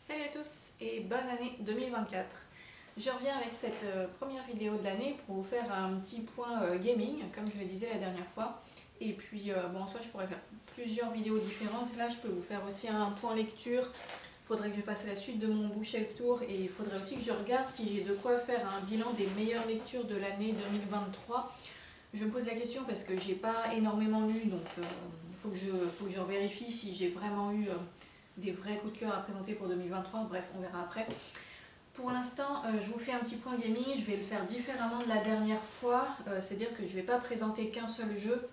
Salut à tous et bonne année 2024. Je reviens avec cette première vidéo de l'année pour vous faire un petit point gaming, comme je le disais la dernière fois. Et puis, bon, en soi, je pourrais faire plusieurs vidéos différentes. Là, je peux vous faire aussi un point lecture. Il faudrait que je fasse la suite de mon bookshelf tour et il faudrait aussi que je regarde si j'ai de quoi faire un bilan des meilleures lectures de l'année 2023. Je me pose la question parce que j'ai pas énormément lu, donc il faut que je vérifie si j'ai vraiment eu des vrais coups de cœur à présenter pour 2023. Bref, on verra après. Pour l'instant, je vous fais un petit point gaming. Je vais le faire différemment de la dernière fois, c'est-à-dire que je ne vais pas présenter qu'un seul jeu.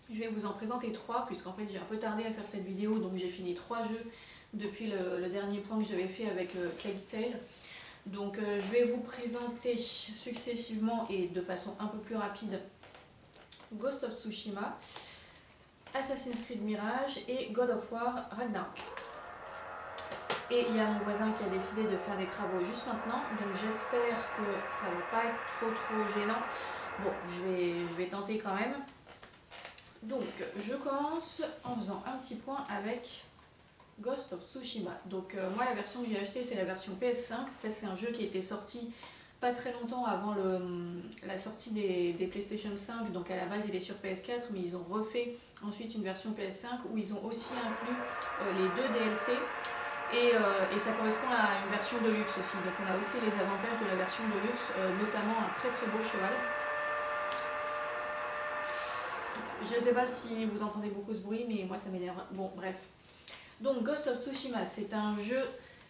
Je vais vous en présenter 3, puisqu'en fait j'ai un peu tardé à faire cette vidéo, donc j'ai fini 3 jeux depuis le dernier point que j'avais fait avec Plague Tale. Donc je vais vous présenter successivement et de façon un peu plus rapide Ghost of Tsushima, Assassin's Creed Mirage et God of War Ragnarok. Et il y a mon voisin qui a décidé de faire des travaux juste maintenant, donc j'espère que ça va pas être trop gênant. Bon, je vais tenter quand même. Donc je commence en faisant un petit point avec Ghost of Tsushima. Donc moi la version que j'ai achetée c'est la version PS5. En fait c'est un jeu qui était sorti pas très longtemps avant la sortie des PlayStation 5. Donc à la base il est sur PS4 mais ils ont refait ensuite une version PS5 où ils ont aussi inclus les 2 DLC. Et ça correspond à une version de luxe aussi. Donc on a aussi les avantages de la version de luxe, notamment un très beau cheval. Je sais pas si vous entendez beaucoup ce bruit, mais moi ça m'énerve. Bon, bref. Donc Ghost of Tsushima, c'est un jeu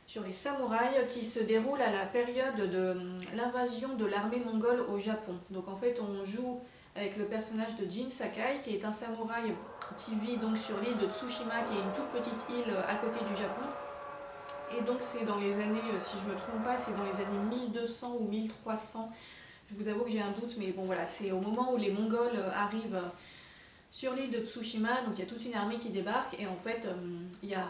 sur les samouraïs qui se déroule à la période de l'invasion de l'armée mongole au Japon. Donc en fait on joue avec le personnage de Jin Sakai, qui est un samouraï qui vit donc sur l'île de Tsushima, qui est une toute petite île à côté du Japon. Et donc c'est dans les années, si je ne me trompe pas, c'est dans les années 1200 ou 1300. Je vous avoue que j'ai un doute, mais bon voilà, c'est au moment où les Mongols arrivent sur l'île de Tsushima, donc il y a toute une armée qui débarque et en fait il y a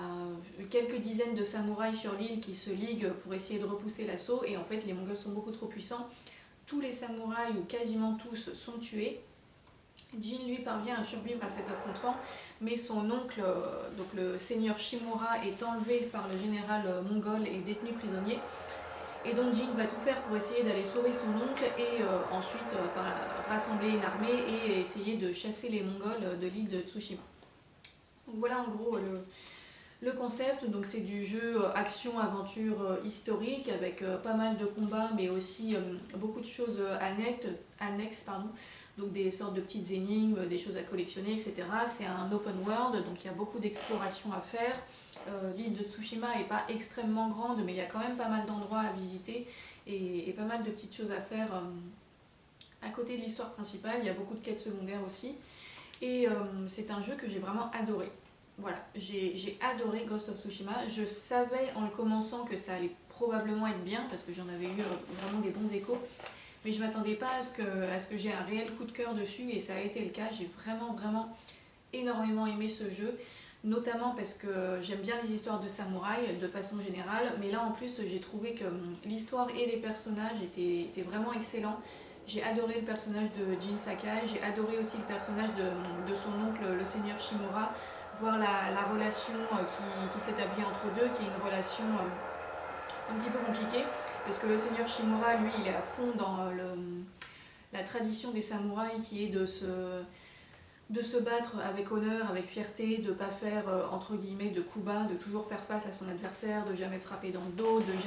quelques dizaines de samouraïs sur l'île qui se liguent pour essayer de repousser l'assaut et en fait les Mongols sont beaucoup trop puissants. Tous les samouraïs ou quasiment tous sont tués. Jin lui parvient à survivre à cet affrontement, mais son oncle, donc le seigneur Shimura, est enlevé par le général mongol et détenu prisonnier. Et donc Jin va tout faire pour essayer d'aller sauver son oncle et ensuite rassembler une armée et essayer de chasser les Mongols de l'île de Tsushima. Donc voilà en gros le concept. Donc c'est du jeu action-aventure historique avec pas mal de combats mais aussi beaucoup de choses annexes. Donc des sortes de petites énigmes, des choses à collectionner, etc. C'est un open world, donc il y a beaucoup d'exploration à faire. L'île de Tsushima n'est pas extrêmement grande, mais il y a quand même pas mal d'endroits à visiter et pas mal de petites choses à faire à côté de l'histoire principale. Il y a beaucoup de quêtes secondaires aussi. Et c'est un jeu que j'ai vraiment adoré. Voilà, j'ai adoré Ghost of Tsushima. Je savais en le commençant que ça allait probablement être bien, parce que j'en avais eu vraiment des bons échos. Mais je ne m'attendais pas à ce que j'ai un réel coup de cœur dessus et ça a été le cas. J'ai vraiment énormément aimé ce jeu, notamment parce que j'aime bien les histoires de samouraïs de façon générale, mais là en plus j'ai trouvé que l'histoire et les personnages étaient vraiment excellents. J'ai adoré le personnage de Jin Sakai, j'ai adoré aussi le personnage de son oncle, le seigneur Shimura, voir la relation qui s'établit entre deux, qui est une relation un petit peu compliquée, parce que le seigneur Shimura, lui, il est à fond dans la tradition des samouraïs qui est de se battre avec honneur, avec fierté, de ne pas faire entre guillemets de coups bas, de toujours faire face à son adversaire, de jamais frapper dans le dos, de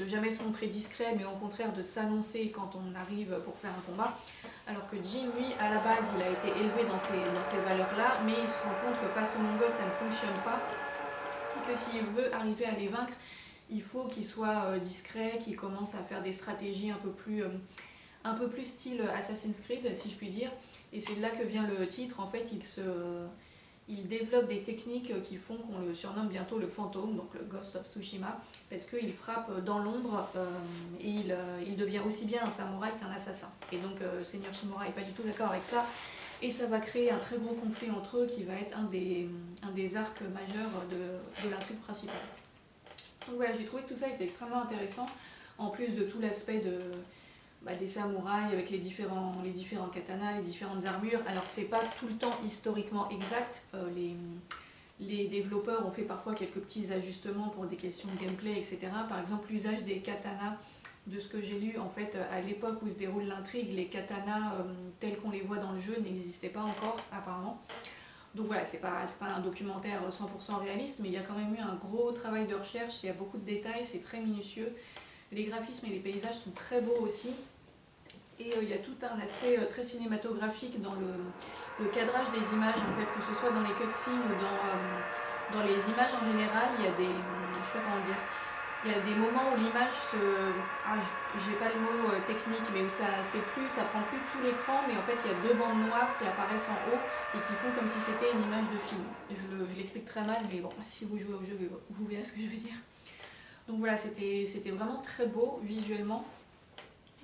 jamais se montrer discret, mais au contraire de s'annoncer quand on arrive pour faire un combat. Alors que Jin, lui, à la base, il a été élevé dans ces valeurs-là, mais il se rend compte que face aux Mongols, ça ne fonctionne pas, et que s'il veut arriver à les vaincre, il faut qu'il soit discret, qu'il commence à faire des stratégies un peu plus style Assassin's Creed, si je puis dire. Et c'est de là que vient le titre. En fait, il développe des techniques qui font qu'on le surnomme bientôt le fantôme, donc le Ghost of Tsushima, parce qu'il frappe dans l'ombre et il devient aussi bien un samouraï qu'un assassin. Et donc Seigneur Shimura n'est pas du tout d'accord avec ça. Et ça va créer un très gros conflit entre eux qui va être un des arcs majeurs de l'intrigue principale. Donc voilà, j'ai trouvé que tout ça était extrêmement intéressant, en plus de tout l'aspect des samouraïs avec les différents katanas, les différentes armures. Alors c'est pas tout le temps historiquement exact, les développeurs ont fait parfois quelques petits ajustements pour des questions de gameplay, etc. Par exemple, l'usage des katanas, de ce que j'ai lu, en fait, à l'époque où se déroule l'intrigue, les katanas tels qu'on les voit dans le jeu n'existaient pas encore, apparemment. Donc voilà, c'est pas un documentaire 100% réaliste, mais il y a quand même eu un gros travail de recherche, il y a beaucoup de détails, c'est très minutieux. Les graphismes et les paysages sont très beaux aussi. Et il y a tout un aspect très cinématographique dans le cadrage des images, en fait, que ce soit dans les cutscenes ou dans les images en général, il y a des, je sais pas comment dire, il y a des moments où l'image j'ai pas le mot technique, mais où ça prend plus tout l'écran, mais en fait il y a deux bandes noires qui apparaissent en haut et qui font comme si c'était une image de film. Je l'explique très mal, mais bon, si vous jouez au jeu, vous verrez ce que je veux dire. Donc voilà, c'était vraiment très beau visuellement.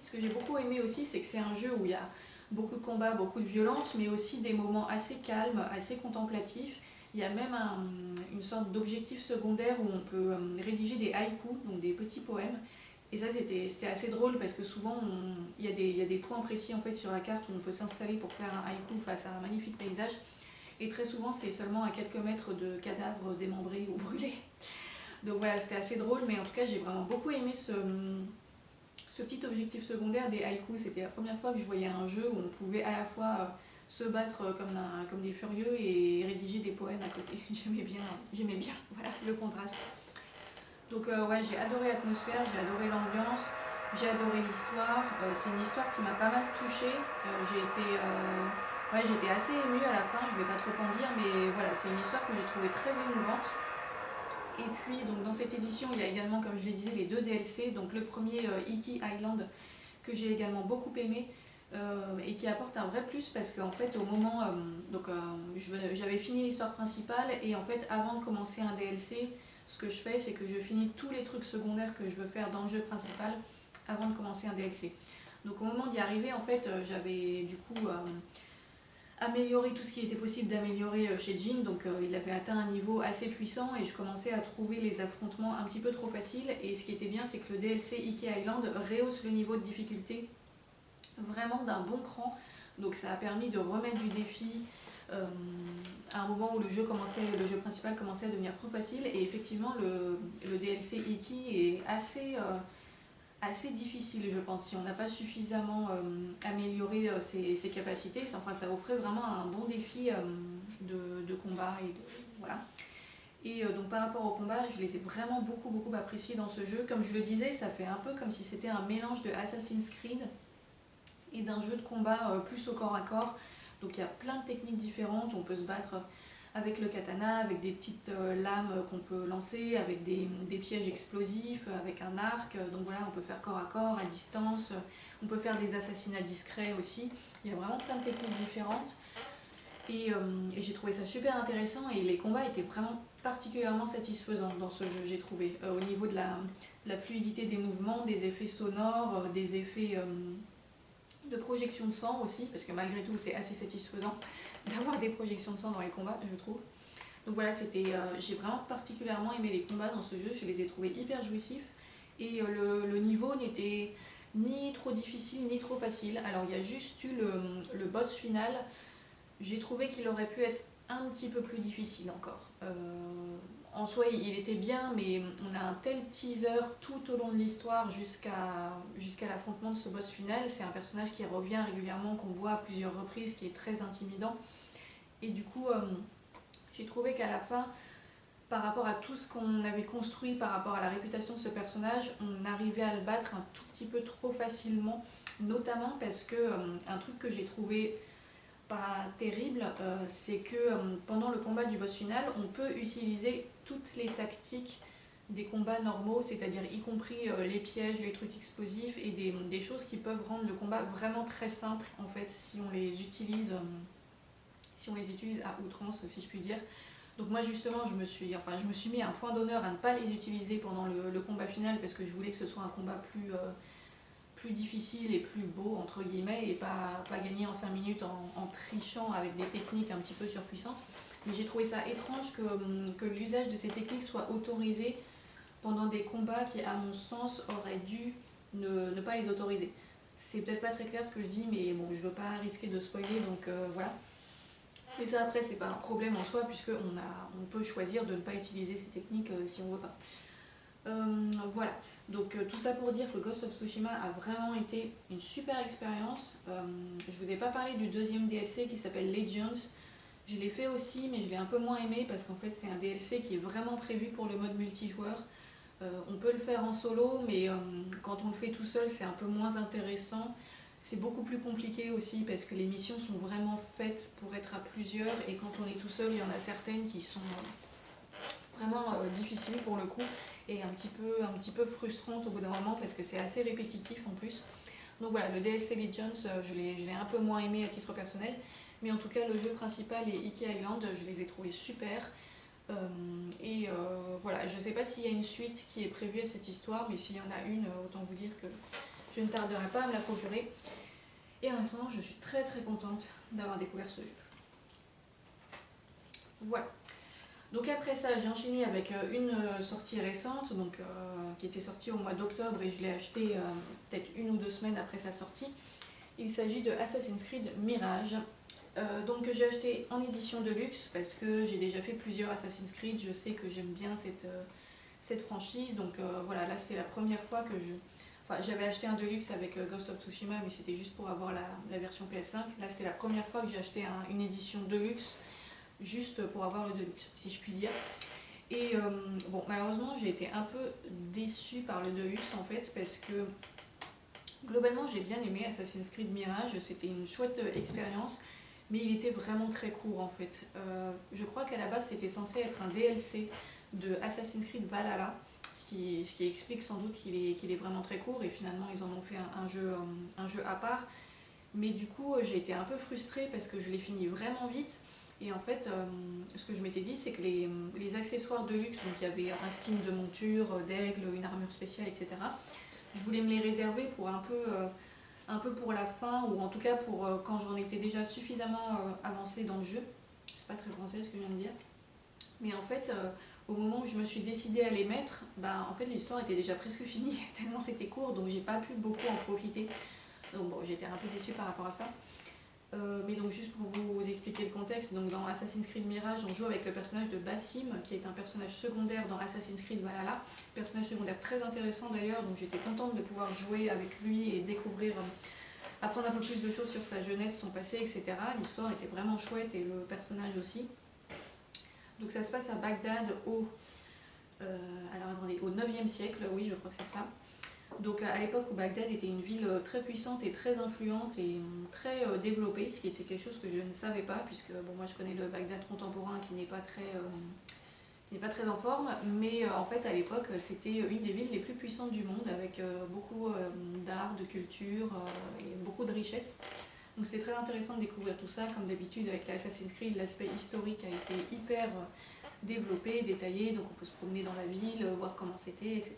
Ce que j'ai beaucoup aimé aussi, c'est que c'est un jeu où il y a beaucoup de combats, beaucoup de violence, mais aussi des moments assez calmes, assez contemplatifs. Il y a même une sorte d'objectif secondaire où on peut rédiger des haïkus, donc des petits poèmes. Et ça, c'était assez drôle parce que souvent, il y a des points précis en fait, sur la carte où on peut s'installer pour faire un haïku face à un magnifique paysage. Et très souvent, c'est seulement à quelques mètres de cadavres démembrés ou brûlés. Donc voilà, c'était assez drôle, mais en tout cas, j'ai vraiment beaucoup aimé ce petit objectif secondaire des haïkus. C'était la première fois que je voyais un jeu où on pouvait à la fois se battre comme des furieux et rédiger des poèmes à côté. J'aimais bien, voilà, le contraste. Donc ouais, j'ai adoré l'atmosphère, j'ai adoré l'ambiance, j'ai adoré l'histoire. C'est une histoire qui m'a pas mal touchée. J'étais assez émue à la fin, je vais pas trop en dire, mais voilà, c'est une histoire que j'ai trouvée très émouvante. Et puis donc dans cette édition, il y a également, comme je le disais, les deux DLC. Donc le premier, Iki Island, que j'ai également beaucoup aimé. Et qui apporte un vrai plus parce qu'en fait au moment j'avais fini l'histoire principale et en fait avant de commencer un DLC, ce que je fais c'est que je finis tous les trucs secondaires que je veux faire dans le jeu principal avant de commencer un DLC. Donc au moment d'y arriver en fait j'avais du coup amélioré tout ce qui était possible d'améliorer chez Jin, donc il avait atteint un niveau assez puissant et je commençais à trouver les affrontements un petit peu trop faciles. Et ce qui était bien c'est que le DLC Iki Island rehausse le niveau de difficulté vraiment d'un bon cran, donc ça a permis de remettre du défi à un moment où le jeu principal commençait à devenir trop facile. Et effectivement le DLC Iki est assez difficile, je pense, si on n'a pas suffisamment amélioré ses capacités. Enfin, ça offrait vraiment un bon défi de combat voilà. Et donc par rapport au combat, je les ai vraiment beaucoup appréciés dans ce jeu. Comme je le disais, ça fait un peu comme si c'était un mélange de Assassin's Creed et d'un jeu de combat plus au corps à corps. Donc il y a plein de techniques différentes, on peut se battre avec le katana, avec des petites lames qu'on peut lancer, avec des pièges explosifs, avec un arc. Donc voilà, on peut faire corps à corps, à distance, on peut faire des assassinats discrets aussi. Il y a vraiment plein de techniques différentes. Et j'ai trouvé ça super intéressant et les combats étaient vraiment particulièrement satisfaisants dans ce jeu, j'ai trouvé. Au niveau de la fluidité des mouvements, des effets sonores, des effets de projection de sang aussi, parce que malgré tout c'est assez satisfaisant d'avoir des projections de sang dans les combats, je trouve. Donc voilà, j'ai vraiment particulièrement aimé les combats dans ce jeu, je les ai trouvés hyper jouissifs. Et le niveau n'était ni trop difficile ni trop facile. Alors il y a juste eu le boss final, j'ai trouvé qu'il aurait pu être un petit peu plus difficile encore. En soi, il était bien, mais on a un tel teaser tout au long de l'histoire jusqu'à l'affrontement de ce boss final. C'est un personnage qui revient régulièrement, qu'on voit à plusieurs reprises, qui est très intimidant. Et du coup, j'ai trouvé qu'à la fin, par rapport à tout ce qu'on avait construit, par rapport à la réputation de ce personnage, on arrivait à le battre un tout petit peu trop facilement, notamment parce que un truc que j'ai trouvé pas terrible, c'est que pendant le combat du boss final, on peut utiliser toutes les tactiques des combats normaux, c'est-à-dire y compris les pièges, les trucs explosifs et des choses qui peuvent rendre le combat vraiment très simple en fait si on les utilise à outrance, si je puis dire. Donc moi justement je me suis mis un point d'honneur à ne pas les utiliser pendant le combat final parce que je voulais que ce soit un combat plus difficile et plus beau entre guillemets et pas gagner en 5 minutes en trichant avec des techniques un petit peu surpuissantes. Mais j'ai trouvé ça étrange que l'usage de ces techniques soit autorisé pendant des combats qui à mon sens auraient dû ne pas les autoriser. C'est peut-être pas très clair ce que je dis, mais bon, je veux pas risquer de spoiler, donc voilà. Mais ça après c'est pas un problème en soi puisque on peut choisir de ne pas utiliser ces techniques si on veut pas. Voilà, donc tout ça pour dire que Ghost of Tsushima a vraiment été une super expérience. Je vous ai pas parlé du deuxième DLC qui s'appelle Legends. Je l'ai fait aussi mais je l'ai un peu moins aimé parce qu'en fait c'est un DLC qui est vraiment prévu pour le mode multijoueur. On peut le faire en solo mais quand on le fait tout seul c'est un peu moins intéressant. C'est beaucoup plus compliqué aussi parce que les missions sont vraiment faites pour être à plusieurs et quand on est tout seul il y en a certaines qui sont vraiment difficiles pour le coup et un petit peu frustrantes au bout d'un moment parce que c'est assez répétitif en plus. Donc voilà, le DLC Legends, je l'ai un peu moins aimé à titre personnel, mais en tout cas le jeu principal et Iki Island, je les ai trouvés super. Voilà, je sais pas s'il y a une suite qui est prévue à cette histoire, mais s'il y en a une, autant vous dire que je ne tarderai pas à me la procurer. Et en ce moment, je suis très très contente d'avoir découvert ce jeu. Voilà. Donc après ça, j'ai enchaîné avec une sortie récente, qui était sortie au mois d'octobre et je l'ai acheté peut-être 1 ou 2 semaines après sa sortie. Il s'agit de Assassin's Creed Mirage. Donc j'ai acheté en édition de luxe parce que j'ai déjà fait plusieurs Assassin's Creed, je sais que j'aime bien cette franchise. Donc voilà, là c'était la première fois que Enfin, j'avais acheté un Deluxe avec Ghost of Tsushima, mais c'était juste pour avoir la version PS5. Là, c'est la première fois que j'ai acheté une édition Deluxe, juste pour avoir le Deluxe, si je puis dire. Et bon, malheureusement, j'ai été un peu déçue par le Deluxe en fait, parce que globalement, j'ai bien aimé Assassin's Creed Mirage, c'était une chouette expérience, mais il était vraiment très court en fait. Je crois qu'à la base, c'était censé être un DLC de Assassin's Creed Valhalla, ce qui explique sans doute qu'il est vraiment très court, et finalement, ils en ont fait un jeu à part. Mais du coup, j'ai été un peu frustrée parce que je l'ai fini vraiment vite. Et en fait, ce que je m'étais dit, c'est que les accessoires de luxe, donc il y avait un skin de monture, d'aigle, une armure spéciale, etc. Je voulais me les réserver pour un peu pour la fin, ou en tout cas pour quand j'en étais déjà suffisamment avancée dans le jeu. C'est pas très français ce que je viens de dire. Mais en fait, au moment où je me suis décidée à les mettre, bah, en fait l'histoire était déjà presque finie, tellement c'était court, donc j'ai pas pu beaucoup en profiter. Donc bon, j'étais un peu déçue par rapport à ça. Mais donc juste pour vous expliquer le contexte, donc dans Assassin's Creed Mirage, on joue avec le personnage de Basim, qui est un personnage secondaire dans Assassin's Creed Valhalla. Personnage secondaire très intéressant d'ailleurs, donc j'étais contente de pouvoir jouer avec lui et découvrir, apprendre un peu plus de choses sur sa jeunesse, son passé, etc. L'histoire était vraiment chouette et le personnage aussi. Donc ça se passe à Bagdad alors attendez, au 9e siècle, oui je crois que c'est ça. Donc à l'époque où Bagdad était une ville très puissante et très influente et très développée, ce qui était quelque chose que je ne savais pas, puisque bon, moi je connais le Bagdad contemporain qui n'est pas très en forme, mais en fait à l'époque c'était une des villes les plus puissantes du monde, avec beaucoup d'art, de culture et beaucoup de richesses. Donc c'est très intéressant de découvrir tout ça, comme d'habitude avec l'Assassin's Creed, l'aspect historique a été hyper développé, détaillé, donc on peut se promener dans la ville, voir comment c'était, etc.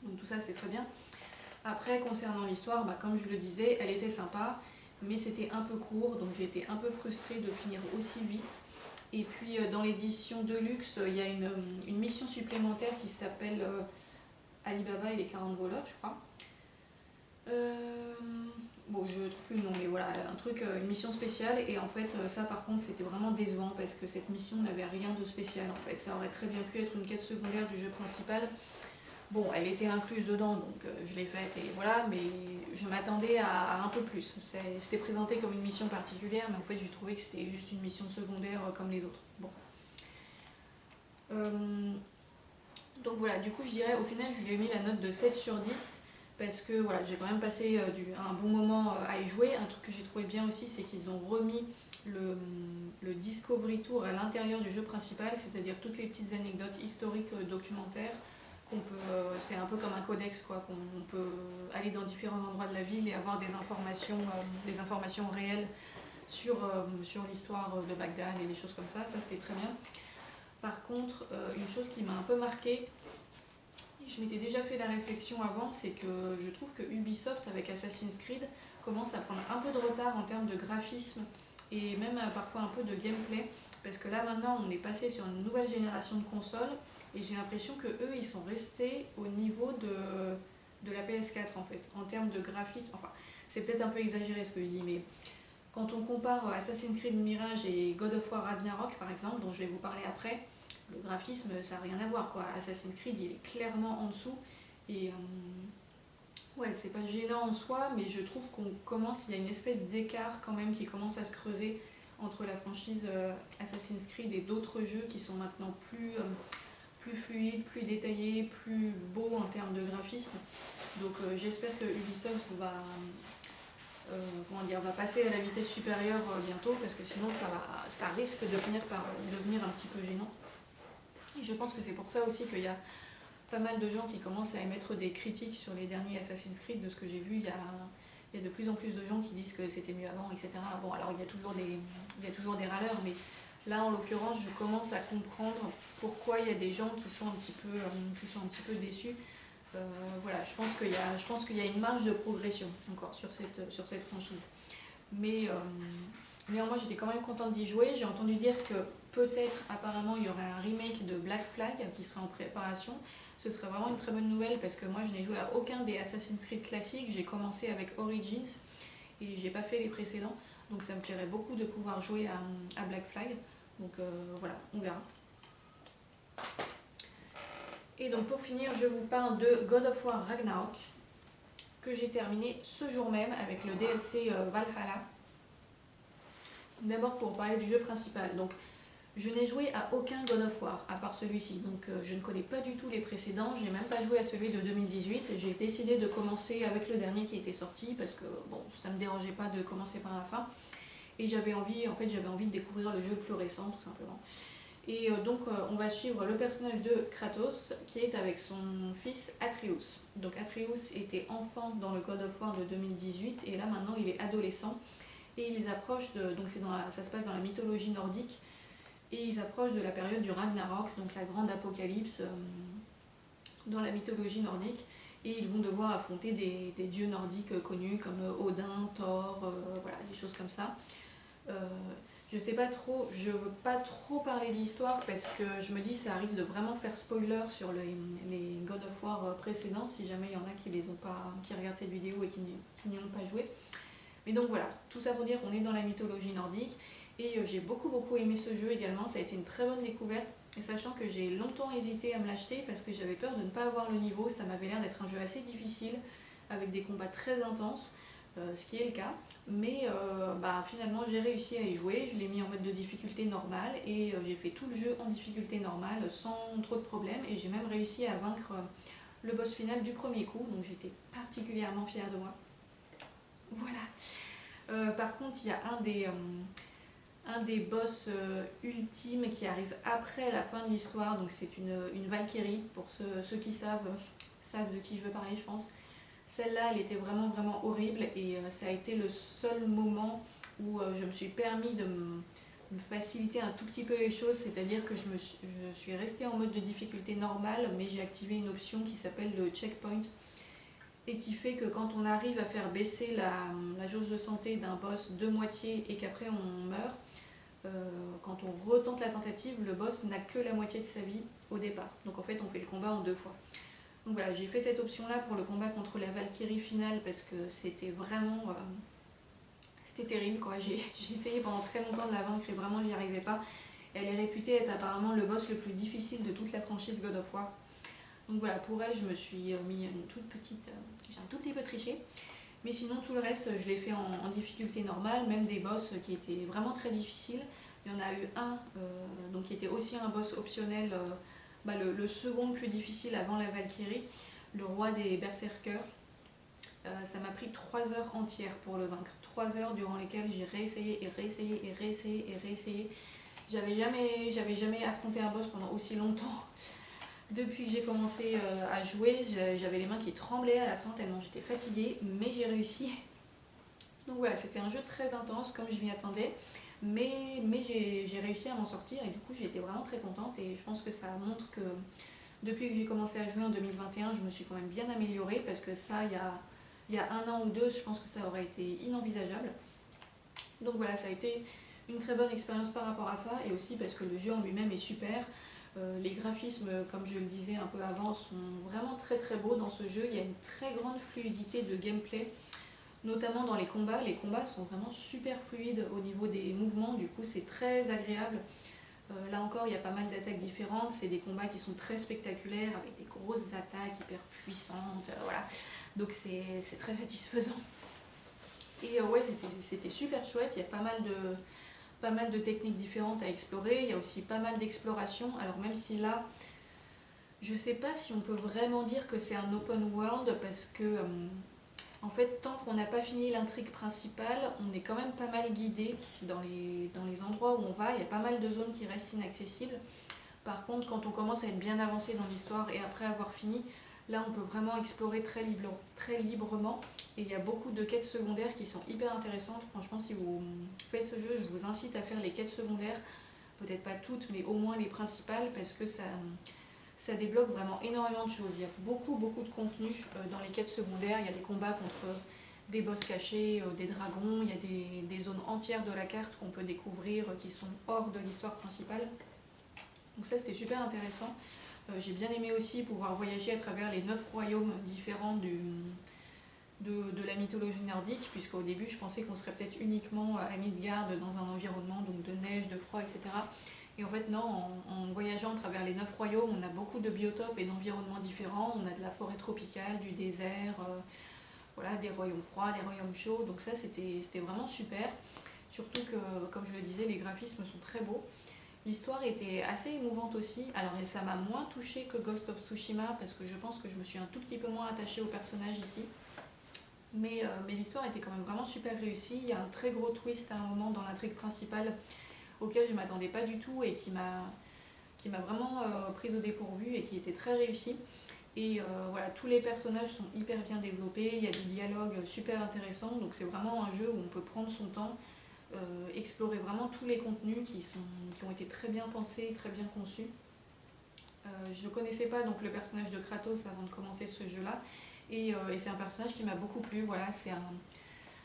Donc tout ça c'était très bien. Après concernant l'histoire, bah, comme je le disais, elle était sympa, mais c'était un peu court, donc j'ai été un peu frustrée de finir aussi vite. Et puis dans l'édition Deluxe, il y a une mission supplémentaire qui s'appelle Alibaba et les 40 voleurs, je crois. Bon, je trouve plus le nom, mais voilà, une mission spéciale, et en fait ça par contre c'était vraiment décevant parce que cette mission n'avait rien de spécial en fait. Ça aurait très bien pu être une quête secondaire du jeu principal. Bon, elle était incluse dedans, donc je l'ai faite et voilà, mais je m'attendais à un peu plus. C'était présenté comme une mission particulière, mais en fait j'ai trouvé que c'était juste une mission secondaire comme les autres. Bon. Donc voilà, du coup je dirais au final je lui ai mis la note de 7/10 parce que voilà, j'ai quand même passé un bon moment à y jouer. Un truc que j'ai trouvé bien aussi, c'est qu'ils ont remis le Discovery Tour à l'intérieur du jeu principal, c'est-à-dire toutes les petites anecdotes historiques documentaires. C'est un peu comme un codex quoi, qu'on peut aller dans différents endroits de la ville et avoir des informations réelles sur l'histoire de Bagdad et des choses comme ça c'était très bien. Par contre, une chose qui m'a un peu marquée, je m'étais déjà fait la réflexion avant, c'est que je trouve que Ubisoft avec Assassin's Creed commence à prendre un peu de retard en termes de graphisme et même parfois un peu de gameplay, parce que là maintenant on est passé sur une nouvelle génération de consoles et j'ai l'impression que eux ils sont restés au niveau de la PS4 en fait, en termes de graphisme. Enfin, c'est peut-être un peu exagéré ce que je dis, mais quand on compare Assassin's Creed Mirage et God of War Ragnarok par exemple, dont je vais vous parler après, le graphisme ça n'a rien à voir quoi. Assassin's Creed il est clairement en dessous et ouais c'est pas gênant en soi mais je trouve qu'on commence, il y a une espèce d'écart quand même qui commence à se creuser entre la franchise Assassin's Creed et d'autres jeux qui sont maintenant plus fluides, plus détaillés, plus beaux en termes de graphisme. Donc j'espère que Ubisoft va passer à la vitesse supérieure bientôt parce que sinon ça risque de finir par devenir un petit peu gênant. Et je pense que c'est pour ça aussi qu'il y a pas mal de gens qui commencent à émettre des critiques sur les derniers Assassin's Creed. De ce que j'ai vu, il y a de plus en plus de gens qui disent que c'était mieux avant, etc. Bon, alors il y a toujours des râleurs, mais là en l'occurrence, je commence à comprendre pourquoi il y a des gens qui sont un petit peu déçus. Voilà, je pense qu'il y a une marge de progression encore sur cette franchise. Mais néanmoins, j'étais quand même contente d'y jouer. J'ai entendu dire que peut-être, apparemment, il y aurait un remake de Black Flag qui serait en préparation. Ce serait vraiment une très bonne nouvelle parce que moi, je n'ai joué à aucun des Assassin's Creed classiques. J'ai commencé avec Origins et j'ai pas fait les précédents. Donc ça me plairait beaucoup de pouvoir jouer à Black Flag. Donc voilà, on verra. Et donc pour finir, je vous parle de God of War Ragnarok, que j'ai terminé ce jour même avec le DLC Valhalla. D'abord pour parler du jeu principal. Donc je n'ai joué à aucun God of War à part celui-ci, donc je ne connais pas du tout les précédents, j'ai même pas joué à celui de 2018. J'ai décidé de commencer avec le dernier qui était sorti parce que bon, ça me dérangeait pas de commencer par la fin. Et j'avais envie de découvrir le jeu plus récent tout simplement. Et donc on va suivre le personnage de Kratos qui est avec son fils Atreus. Donc Atreus était enfant dans le God of War de 2018 et là maintenant il est adolescent. Et ils approchent donc ça se passe dans la mythologie nordique et ils approchent de la période du Ragnarok, donc la grande apocalypse dans la mythologie nordique. Et ils vont devoir affronter des dieux nordiques connus comme Odin, Thor, voilà, des choses comme ça. Je sais pas trop, je veux pas trop parler de l'histoire parce que je me dis ça risque de vraiment faire spoiler sur les God of War précédents si jamais il y en a qui regardent cette vidéo et qui n'y ont pas joué. Mais donc voilà, tout ça pour dire qu'on est dans la mythologie nordique et j'ai beaucoup aimé ce jeu également, ça a été une très bonne découverte. Et sachant que j'ai longtemps hésité à me l'acheter parce que j'avais peur de ne pas avoir le niveau, ça m'avait l'air d'être un jeu assez difficile avec des combats très intenses. Ce qui est le cas, mais finalement j'ai réussi à y jouer, je l'ai mis en mode de difficulté normale et j'ai fait tout le jeu en difficulté normale sans trop de problèmes et j'ai même réussi à vaincre le boss final du premier coup, donc j'étais particulièrement fière de moi. Voilà. Par contre il y a un des boss ultimes qui arrive après la fin de l'histoire, donc c'est une Valkyrie, pour ceux qui savent de qui je veux parler je pense. Celle-là, elle était vraiment horrible et ça a été le seul moment où je me suis permis de me faciliter un tout petit peu les choses, c'est-à-dire que je suis restée en mode de difficulté normale, mais j'ai activé une option qui s'appelle le checkpoint et qui fait que quand on arrive à faire baisser la jauge de santé d'un boss de moitié et qu'après on meurt, quand on retente la tentative, le boss n'a que la moitié de sa vie au départ. Donc en fait, on fait le combat en 2 fois. Donc voilà, j'ai fait cette option là pour le combat contre la Valkyrie finale parce que c'était vraiment c'était terrible quoi. J'ai essayé pendant très longtemps de la vaincre et vraiment j'y arrivais pas. Elle est réputée être apparemment le boss le plus difficile de toute la franchise God of War. Donc voilà, pour elle je me suis mis une toute petite, j'ai un tout petit peu triché. Mais sinon tout le reste je l'ai fait en difficulté normale, même des boss qui étaient vraiment très difficiles. Il y en a eu un donc qui était aussi un boss optionnel. Le second plus difficile avant la Valkyrie, le roi des berserkers. Ça m'a pris 3 heures entières pour le vaincre. 3 heures durant lesquelles j'ai réessayé. J'avais jamais affronté un boss pendant aussi longtemps. Depuis que j'ai commencé à jouer, j'avais les mains qui tremblaient à la fin tellement j'étais fatiguée, mais j'ai réussi. Donc voilà, c'était un jeu très intense comme je m'y attendais. Mais j'ai réussi à m'en sortir et du coup j'ai été vraiment très contente et je pense que ça montre que depuis que j'ai commencé à jouer en 2021 je me suis quand même bien améliorée parce que ça il y a 1 an ou 2 je pense que ça aurait été inenvisageable. Donc voilà, ça a été une très bonne expérience par rapport à ça et aussi parce que le jeu en lui-même est super. Les graphismes, comme je le disais un peu avant, sont vraiment très beaux dans ce jeu. Il y a une très grande fluidité de gameplay. notamment dans les combats. Les combats sont vraiment super fluides au niveau des mouvements, du coup c'est très agréable. Là encore, il y a pas mal d'attaques différentes, c'est des combats qui sont très spectaculaires, avec des grosses attaques hyper puissantes, voilà. Donc c'est très satisfaisant. Et ouais, c'était super chouette, il y a pas mal de techniques différentes à explorer, il y a aussi pas mal d'exploration. Alors même si là, je sais pas si on peut vraiment dire que c'est un open world, parce que en fait, tant qu'on n'a pas fini l'intrigue principale, on est quand même pas mal guidé dans les endroits où on va. Il y a pas mal de zones qui restent inaccessibles. Par contre, quand on commence à être bien avancé dans l'histoire et après avoir fini, là on peut vraiment explorer très librement. Et il y a beaucoup de quêtes secondaires qui sont hyper intéressantes. Franchement, si vous faites ce jeu, je vous incite à faire les quêtes secondaires. Peut-être pas toutes, mais au moins les principales, parce que ça débloque vraiment énormément de choses. Il y a beaucoup de contenu dans les quêtes secondaires. Il y a des combats contre des boss cachés, des dragons, il y a des zones entières de la carte qu'on peut découvrir qui sont hors de l'histoire principale. Donc ça c'était super intéressant. J'ai bien aimé aussi pouvoir voyager à travers les 9 royaumes différents de la mythologie nordique, puisqu'au début je pensais qu'on serait peut-être uniquement à Midgard dans un environnement donc de neige, de froid, etc. Et en fait non, en voyageant à travers les 9 royaumes, on a beaucoup de biotopes et d'environnements différents. On a de la forêt tropicale, du désert, voilà, des royaumes froids, des royaumes chauds. Donc ça c'était vraiment super. Surtout que, comme je le disais, les graphismes sont très beaux. L'histoire était assez émouvante aussi. Alors ça m'a moins touchée que Ghost of Tsushima, parce que je pense que je me suis un tout petit peu moins attachée au personnage ici. Mais l'histoire était quand même vraiment super réussie. Il y a un très gros twist à un moment dans l'intrigue principale auquel je ne m'attendais pas du tout et qui m'a vraiment prise au dépourvu et qui était très réussi. Et voilà, tous les personnages sont hyper bien développés, il y a des dialogues super intéressants, donc c'est vraiment un jeu où on peut prendre son temps, explorer vraiment tous les contenus qui ont été très bien pensés, très bien conçus. Je ne connaissais pas donc le personnage de Kratos avant de commencer ce jeu-là, et c'est un personnage qui m'a beaucoup plu. Voilà, c'est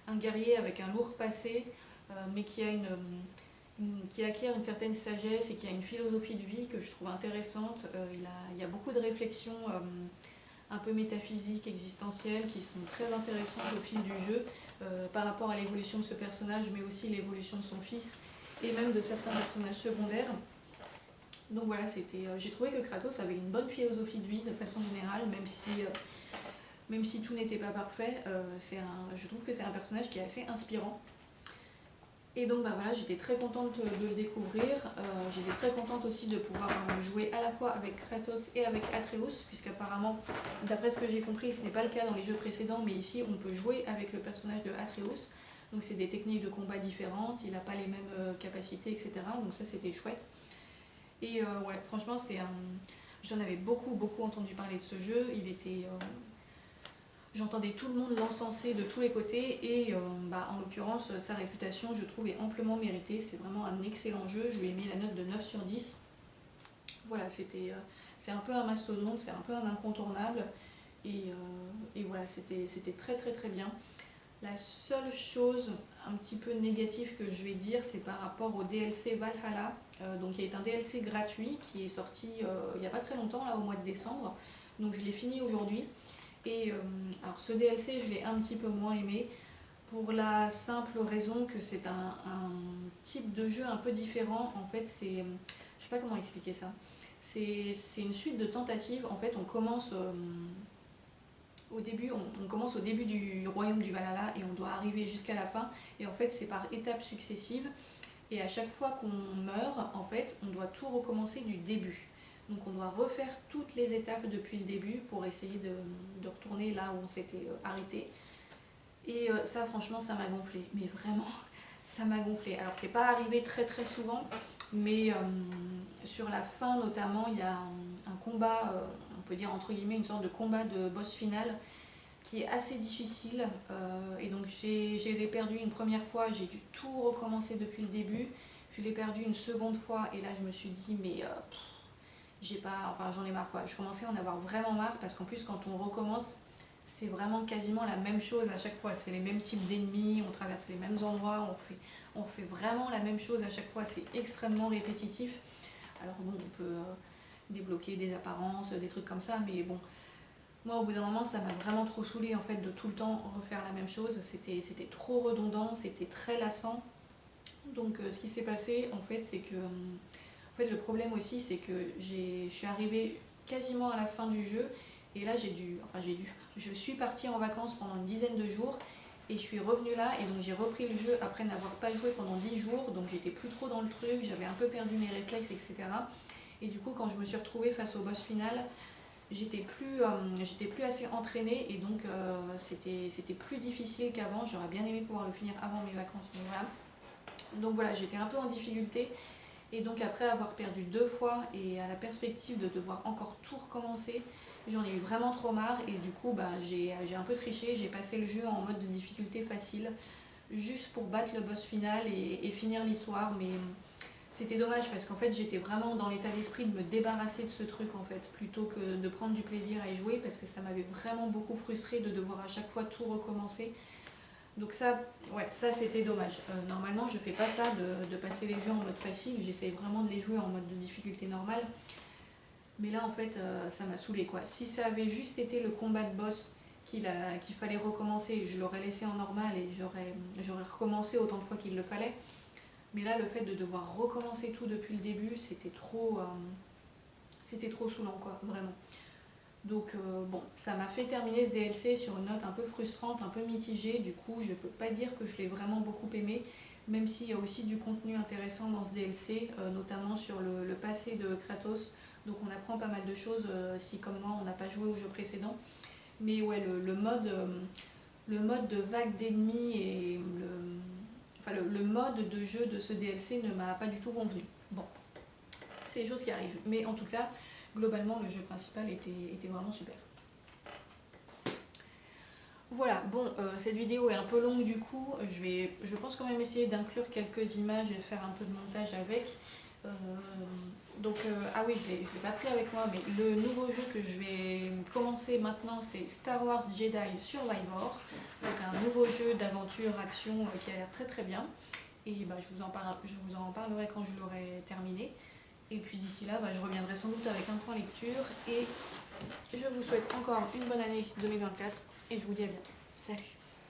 un guerrier avec un lourd passé, mais qui acquiert une certaine sagesse et qui a une philosophie de vie que je trouve intéressante. Il y a beaucoup de réflexions un peu métaphysiques, existentielles, qui sont très intéressantes au fil du jeu, par rapport à l'évolution de ce personnage, mais aussi l'évolution de son fils, et même de certains personnages secondaires. Donc voilà, j'ai trouvé que Kratos avait une bonne philosophie de vie de façon générale, même si tout n'était pas parfait. Je trouve que c'est un personnage qui est assez inspirant. Et donc bah voilà, j'étais très contente de le découvrir. J'étais très contente aussi de pouvoir jouer à la fois avec Kratos et avec Atreus, puisqu'apparemment, d'après ce que j'ai compris, ce n'est pas le cas dans les jeux précédents, mais ici on peut jouer avec le personnage de Atreus. Donc c'est des techniques de combat différentes, il n'a pas les mêmes capacités, etc. Donc ça c'était chouette. Et ouais, franchement j'en avais beaucoup entendu parler de ce jeu. J'entendais tout le monde l'encenser de tous les côtés, et en l'occurrence sa réputation, je trouve, est amplement méritée. C'est vraiment un excellent jeu, je lui ai mis la note de 9 sur 10. Voilà, c'est un peu un mastodonte, c'est un peu un incontournable, et voilà, c'était très bien. La seule chose un petit peu négative que je vais dire, c'est par rapport au DLC Valhalla, donc il y a un DLC gratuit qui est sorti il n'y a pas très longtemps, là au mois de décembre, donc je l'ai fini aujourd'hui. Et alors ce DLC, je l'ai un petit peu moins aimé, pour la simple raison que c'est un type de jeu un peu différent. En fait, je sais pas comment expliquer ça. C'est une suite de tentatives. En fait, on commence au début du royaume du Valhalla et on doit arriver jusqu'à la fin. Et en fait, c'est par étapes successives. Et à chaque fois qu'on meurt, en fait, on doit tout recommencer du début. Donc on doit refaire toutes les étapes depuis le début pour essayer de retourner là où on s'était arrêté. Et ça, franchement, ça m'a gonflé. Mais vraiment, ça m'a gonflé. Alors c'est pas arrivé très souvent, mais sur la fin notamment, il y a un combat, on peut dire entre guillemets une sorte de combat de boss final, qui est assez difficile. Et donc je l'ai perdu une première fois, j'ai dû tout recommencer depuis le début. Je l'ai perdu une seconde fois, et là je me suis dit mais j'en ai marre quoi. Je commençais à en avoir vraiment marre, parce qu'en plus quand on recommence, c'est vraiment quasiment la même chose à chaque fois. C'est les mêmes types d'ennemis, on traverse les mêmes endroits, on refait vraiment la même chose à chaque fois. C'est extrêmement répétitif. Alors bon, on peut débloquer des apparences, des trucs comme ça, mais bon, Moi, au bout d'un moment, ça m'a vraiment trop saoulée en fait de tout le temps refaire la même chose. C'était trop redondant, c'était très lassant. Donc, ce qui s'est passé, en fait, c'est que, en fait, le problème aussi, c'est que je suis arrivée quasiment à la fin du jeu, et là, je suis partie en vacances pendant une dizaine de jours, et je suis revenue là, et donc j'ai repris le jeu après n'avoir pas joué pendant 10 jours, donc j'étais plus trop dans le truc, j'avais un peu perdu mes réflexes, etc. Et du coup, quand je me suis retrouvée face au boss final, j'étais plus assez entraînée et donc c'était plus difficile qu'avant. J'aurais bien aimé pouvoir le finir avant mes vacances, mais voilà. Donc voilà, j'étais un peu en difficulté et donc après avoir perdu 2 fois et à la perspective de devoir encore tout recommencer, j'en ai eu vraiment trop marre et du coup bah, j'ai un peu triché, j'ai passé le jeu en mode de difficulté facile juste pour battre le boss final et finir l'histoire, mais c'était dommage parce qu'en fait j'étais vraiment dans l'état d'esprit de me débarrasser de ce truc en fait, plutôt que de prendre du plaisir à y jouer parce que ça m'avait vraiment beaucoup frustrée de devoir à chaque fois tout recommencer. Donc ça, ouais, ça c'était dommage. Normalement je fais pas ça de passer les jeux en mode facile, j'essaye vraiment de les jouer en mode de difficulté normale. Mais là en fait ça m'a saoulé quoi. Si ça avait juste été le combat de boss qu'il fallait recommencer, je l'aurais laissé en normal et j'aurais recommencé autant de fois qu'il le fallait. Mais là, le fait de devoir recommencer tout depuis le début, c'était trop saoulant, quoi, vraiment. Donc bon, ça m'a fait terminer ce DLC sur une note un peu frustrante, un peu mitigée. Du coup, je peux pas dire que je l'ai vraiment beaucoup aimé, même s'il y a aussi du contenu intéressant dans ce DLC, notamment sur le passé de Kratos. Donc on apprend pas mal de choses si, comme moi, on n'a pas joué au jeu précédent. Mais ouais, le mode de vague d'ennemis et le mode de jeu de ce DLC ne m'a pas du tout convenu. Bon, c'est des choses qui arrivent. Mais en tout cas, globalement, le jeu principal était vraiment super. Voilà, bon, cette vidéo est un peu longue du coup. Je pense quand même essayer d'inclure quelques images et de faire un peu de montage avec. Euh, ah oui, je l'ai pas pris avec moi, mais le nouveau jeu que je vais commencer maintenant, c'est Star Wars Jedi Survivor. Donc un nouveau jeu d'aventure action qui a l'air très très bien. Et bah, je vous en parlerai quand je l'aurai terminé. Et puis d'ici là, bah, je reviendrai sans doute avec un point lecture. Et je vous souhaite encore une bonne année 2024 et je vous dis à bientôt. Salut!